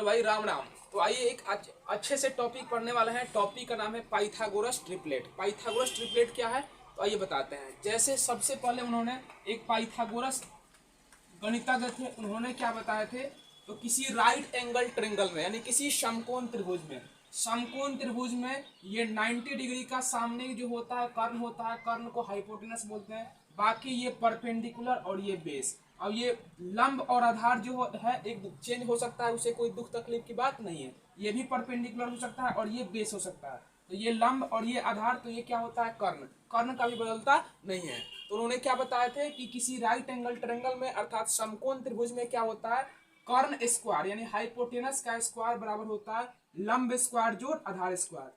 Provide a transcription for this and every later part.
Hello भाई, राम राम। तो आइए एक अच्छे से टॉपिक पढ़ने वाले हैं। टॉपिक का नाम है पाइथागोरस ट्रिपलेट। पाइथागोरस ट्रिपलेट क्या है तो आइए बताते हैं। जैसे सबसे पहले उन्होंने एक पाइथागोरस गणितज्ञ थे, उन्होंने क्या बताए थे तो किसी राइट एंगल ट्रायंगल में यानी किसी समकोण त्रिभुज में ये 90 डिग्री का सामने जो होता है कर्ण को हाइपोटेनस बोलते हैं। बाकी ये परपेंडिकुलर और ये बेस। अब ये लंब और आधार जो है एक चेंज हो सकता है, उसे कोई दुख तकलीफ की बात नहीं है। ये भी परपेंडिकुलर हो सकता है और ये बेस हो सकता है। तो ये लंब और ये आधार, तो ये क्या होता है कर्ण का भी बदलता नहीं है। तो उन्होंने क्या बताए थे कि किसी राइट एंगल ट्रायंगल में अर्थात समकोण त्रिभुज में क्या होता है, कर्ण स्क्वायर यानी हाइपोटेनस का स्क्वायर बराबर होता है लंब स्क्वायर जोड़ आधार स्क्वायर,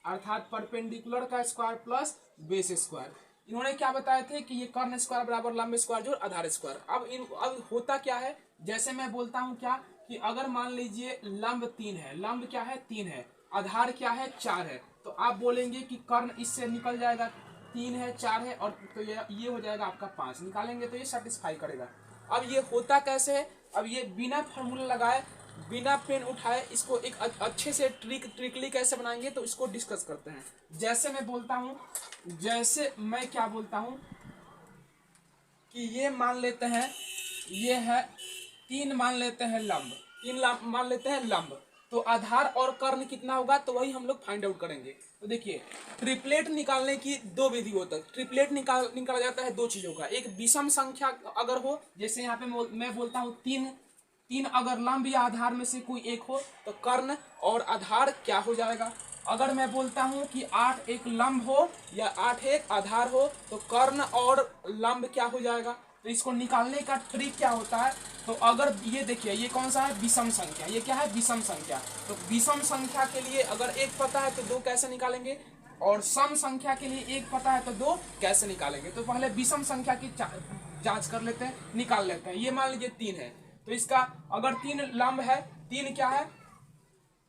अर्थात परपेंडिकुलर का स्क्वायर प्लस बेस स्क्वायर। इन्होंने क्या बताए थे कि ये कर्ण स्क्वायर बराबर लंब स्क्वायर जोड़ आधार स्क्वायर। अब होता क्या है, जैसे मैं बोलता हूं क्या कि अगर मान लीजिए लंब 3 है, लंब क्या है 3 है, आधार क्या है 4 है, तो आप बोलेंगे कि कर्ण इससे निकल जाएगा, 3 है 4 है, और तो ये हो जाएगा आपका 5। निकालेंगे तो ये सेटिस्फाई करेगा। अब ये होता कैसे है, अब ये बिना फॉर्मूला लगाए बिना पेन उठाए इसको एक अच्छे से ट्रिकली कैसे बनाएंगे तो इसको डिस्कस करते हैं। जैसे मैं बोलता हूं, जैसे मैं क्या बोलता हूं कि ये मान लेते हैं, ये है 3 मान लेते हैं लंब, 3 मान लेते हैं लंब, तो आधार और कर्ण कितना होगा तो वही हम लोग फाइंड आउट करेंगे। तो देखिए ट्रिपलेट निकालने की 2 विधि होता है। ट्रिपलेट निकाला जाता है 2 चीजों का, एक विषम संख्या अगर हो, जैसे यहाँ पे मैं बोलता हूँ 3 अगर लंब या आधार में से कोई एक हो तो कर्ण और आधार क्या हो जाएगा। अगर मैं बोलता हूं कि 8 एक लंब हो या 8 एक आधार हो तो कर्ण और लंब क्या हो जाएगा। तो इसको निकालने का ट्रिक क्या होता है, तो अगर ये देखिए ये कौन सा है, विषम संख्या, ये क्या है विषम संख्या। तो विषम संख्या के लिए अगर 1 पता है तो 2 कैसे निकालेंगे, और सम संख्या के लिए 1 पता है तो 2 कैसे निकालेंगे। तो पहले विषम संख्या की जांच कर लेते हैं, निकाल लेते हैं। ये मान लीजिए 3 है, तो इसका अगर 3 लंब है, 3 क्या है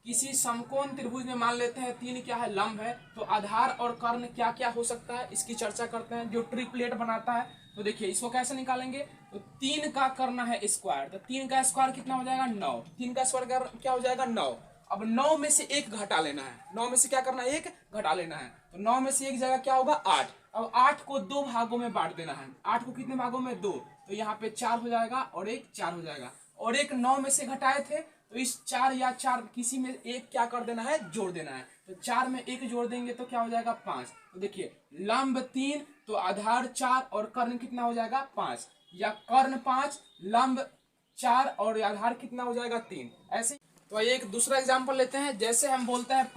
किसी समकोण त्रिभुज में मान लेते हैं 3 क्या है लंब है, तो आधार और कर्ण क्या क्या हो सकता है इसकी चर्चा करते हैं जो ट्रिपलेट बनाता है। तो देखिए इसको कैसे निकालेंगे, तो 3 का करना है स्क्वायर, तो 3 का स्क्वायर कितना हो जाएगा 9, 3 का स्क्वायर क्या हो जाएगा 9। अब 9 में से 1 घटा लेना है, 9 में से क्या करना है 1 घटा लेना है, तो 9 में से 1 जगह क्या होगा 8। अब 8 को 2 भागों में बांट देना है, 8 को कितने भागों में 2, तो यहाँ पे 4 हो जाएगा और 1 4 हो जाएगा, और एक 9 में से घटाए थे तो इस 4 या 4 किसी में एक क्या कर देना है जोड़ देना है, तो 4 में 1 जोड़ देंगे तो क्या हो जाएगा 5। तो देखिए लंब 3 तो आधार 4 और कर्ण कितना हो जाएगा 5, या कर्ण 5 लंब 4 और आधार कितना हो जाएगा 3। ऐसे तो एक दूसरा एग्जांपल लेते हैं। जैसे हम बोलते हैं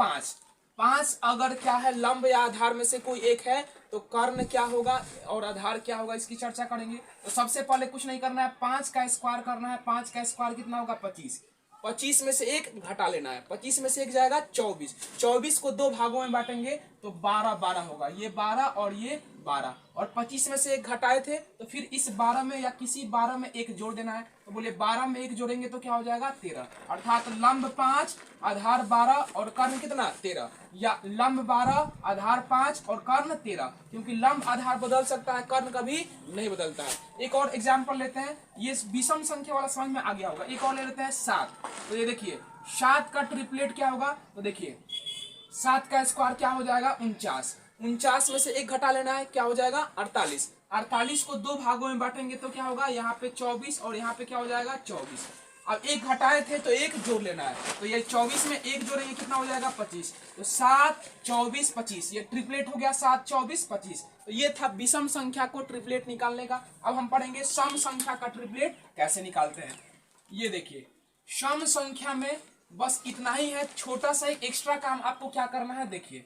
5 अगर क्या है लंब या आधार में से कोई एक है तो कर्ण क्या होगा और आधार क्या होगा इसकी चर्चा करेंगे। तो सबसे पहले कुछ नहीं करना है, 5 का स्क्वायर करना है। 5 का स्क्वायर कितना होगा 25, 25 में से 1 घटा लेना है, 25 में से 1 जाएगा 24, 24 को 2 भागों में बांटेंगे तो 12 12 होगा, ये 12 और ये 12, और 25 में से 1 घटाए थे तो फिर इस 12 में या किसी 12 में 1 जोड़ देना है, तो बोले 12 में 1 जोड़ेंगे तो क्या हो जाएगा 13, अर्थात लंब 5 आधार 12 और कर्ण कितना 13, या लंब 12 आधार 5 और कर्ण 13, क्योंकि लंब आधार बदल सकता है कर्ण कभी नहीं बदलता है। एक और एग्जाम्पल लेते हैं, ये विषम संख्या वाला समझ में आ गया होगा। एक और ले लेते हैं 7, तो ये देखिए 7 का ट्रिपलेट क्या होगा, तो देखिए 7 का स्क्वायर क्या हो जाएगा 49, 49 में से 1 घटा लेना है क्या हो जाएगा 48, 48 को 2 भागों में बांटेंगे तो क्या होगा यहाँ पे 24 और यहाँ पे क्या हो जाएगा 24। अब 1 घटाए थे तो 1 जोड़ लेना है, तो ये 24 में 1 जोड़ेंगे कितना हो जाएगा 25, तो 7 24 25, ये ट्रिपलेट हो गया 7 24 25। तो ये था विषम संख्या को ट्रिपलेट निकालने का। अब हम पढ़ेंगे सम संख्या का ट्रिपलेट कैसे निकालते हैं। ये देखिए सम संख्या में बस इतना ही है, छोटा सा एक एक्स्ट्रा काम आपको क्या करना है। देखिए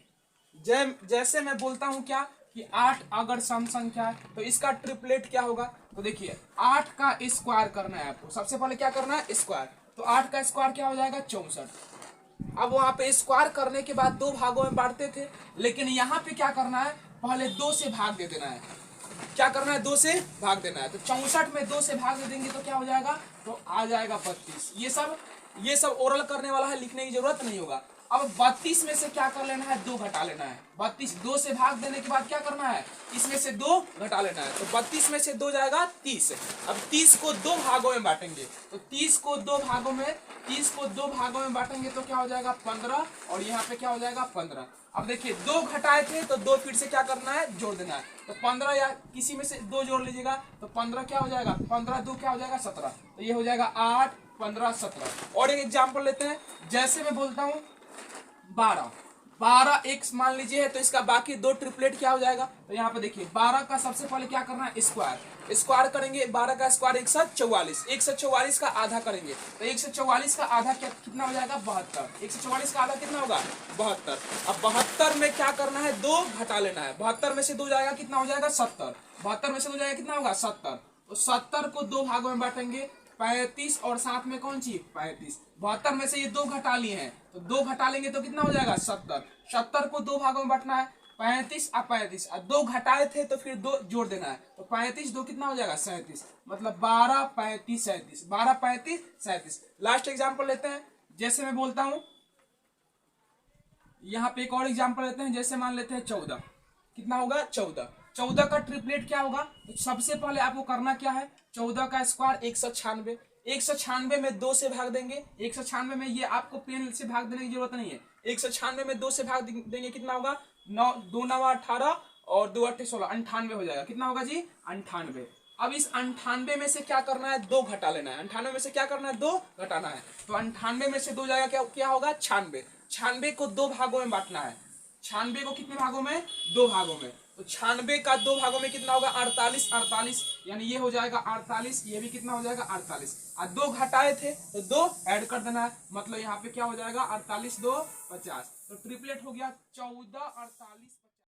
जैसे मैं बोलता हूं क्या कि 8 अगर सम संख्या है तो इसका ट्रिपलेट क्या होगा, तो देखिए 8 का स्क्वायर करना है आपको। सबसे पहले क्या करना है स्क्वायर, तो 8 का स्क्वायर क्या हो जाएगा 64। अब वहां पे स्क्वायर करने के बाद 2 भागों में बांटते थे, लेकिन यहाँ पे क्या करना है पहले 2 से भाग दे देना है। क्या करना है 2 से भाग देना है, तो 64 में 2 से भाग दे देंगे तो क्या हो जाएगा, तो आ जाएगा 32। ये सब ओरल करने वाला है, लिखने की जरूरत नहीं होगा। अब 32 में से क्या कर लेना है, 2 घटा लेना है। 32 2 से भाग देने के बाद क्या करना है, इसमें से 2 घटा लेना है। तो 32 में से 2 जाएगा 30। अब 30 को 2 भागों में बांटेंगे, तो 30 को 2 भागों में बांटेंगे तो क्या हो जाएगा 15, और यहाँ पे क्या हो जाएगा 15। अब देखिए 2 घटाए थे तो 2 फिर से क्या करना है, जोड़ देना है। तो 15 या किसी में से 2 जोड़ लीजिएगा, तो 15 क्या हो जाएगा, 15 2 क्या हो जाएगा 17। तो ये हो जाएगा 8 15 17। और एक एग्जाम्पल लेते हैं, जैसे मैं बोलता हूँ 12 एक मान लीजिए है, तो इसका बाकी 2 ट्रिपलेट क्या हो जाएगा। तो यहाँ पे देखिए 12 का सबसे पहले क्या करना है, स्क्वायर करेंगे। 12 का स्क्वायर 144, 144 का आधा करेंगे, तो 144 का आधा कितना हो जाएगा 72। 144 का आधा कितना होगा 72। अब 72 में क्या करना है, 2 घटा लेना है। 72 में से 2 जाएगा कितना हो जाएगा 70। 72 में से 2 जाएगा कितना होगा 70। तो 70 को 2 भागों में बांटेंगे, 35 और साथ में कौन सी 35। 72 में से ये 2 घटा लिए हैं, तो 2 घटा लेंगे तो कितना हो जाएगा 70। 70 को 2 भागों में बांटना है, 35 और 35, और 2 घटाए थे तो फिर 2 जोड़ देना है। तो 35 2 कितना हो जाएगा 37, मतलब 12 35 37, 12 35 37। लास्ट एग्जाम्पल लेते हैं, जैसे मैं बोलता हूं, यहाँ पे एक और एग्जाम्पल लेते हैं, जैसे मान लेते हैं 14। कितना होगा 14। 14 का ट्रिपलेट क्या होगा, तो सबसे पहले आपको करना क्या है, 14 का स्क्वायर 196। 196 में 2 से भाग देंगे। 196 में ये आपको पेन से भाग देने की जरूरत नहीं है। 196 में 2 से भाग देंगे, कितना होगा 9 2 9 18 और 2 8 16, 98 हो जाएगा। कितना होगा जी 98। अब इस 98 में से क्या करना है, 2 घटा लेना है। 98 में से क्या करना है, 2 घटाना है। तो 98 में से 2 जाएगा क्या होगा 96। 96 को 2 भागों में बांटना है। 96 को कितने भागों में, 2 भागों में। तो 96 का 2 भागों में कितना होगा 48 48, यानी ये हो जाएगा 48, ये भी कितना हो जाएगा 48। और 2 घटाए थे तो 2 ऐड कर देना है, मतलब यहाँ पे क्या हो जाएगा 48 2 50। तो ट्रिपलेट हो गया 14 48।